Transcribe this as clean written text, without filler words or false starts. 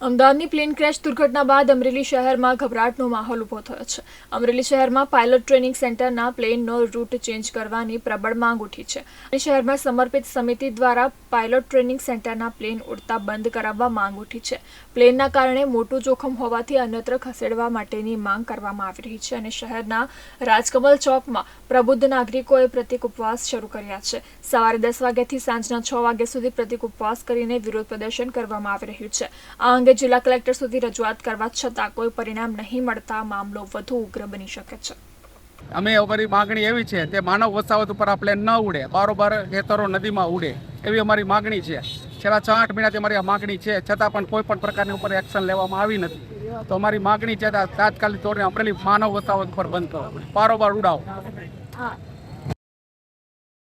અમદાવાદની plane crash દુર્ઘટના બાદ અમરેલી શહેરમાં ગભરાટનો માહોલ ઊભો થયો છે. અમરેલી શહેરમાં પાયલોટ ટ્રેનિંગ સેન્ટરના પ્લેનનો રૂટ ચેન્જ કરવાની પ્રબળ માંગ ઉઠી છે. શહેરમાં સમર્પિત સમિતિ દ્વારા પાયલોટ ટ્રેનિંગ સેન્ટરના પ્લેન ઉડતા બંધ કરાવવા માંગ ઉઠી છે. પ્લેનના કારણે મોટું જોખમ હોવાથી અન્યત્ર ખસેડવા માટેની માંગ કરવામાં આવી રહી છે અને શહેરના રાજકમલ ચોકમાં પ્રબુદ્ધ નાગરિકોએ પ્રતિક ઉપવાસ શરૂ કર્યા છે. સવારે 10 વાગ્યાથી સાંજના 6 વાગ્યા સુધી પ્રતિક ઉપવાસ કરીને વિરોધ પ્રદર્શન કરવામાં આવી રહ્યું છે. આ અંગે જિલ્લા કલેક્ટર સુધી રજૂઆત કરવા છતાં કોઈ પરિણામ નહીં મળતા મામલો વધુ ઉગ્ર બની શકે છે. અમે અમારી માગણી એવી છે કે માનવ વસાવત ઉપર આ પ્લેન ન ઉડે, બારોબાર ખેતરો નદીમાં ઉડે એવી અમારી માગણી છે. છેલ્લા 6-8 મહિનાથી અમારી આ માગણી છે, છતાં પણ કોઈ પણ પ્રકારની ઉપર એક્શન લેવામાં આવી નથી. તો અમારી માગણી છે તાત્કાલિક ધોરણે અમરેલી માનવ વસાવત ઉપર બંધ કરો, બારોબાર ઉડાવો.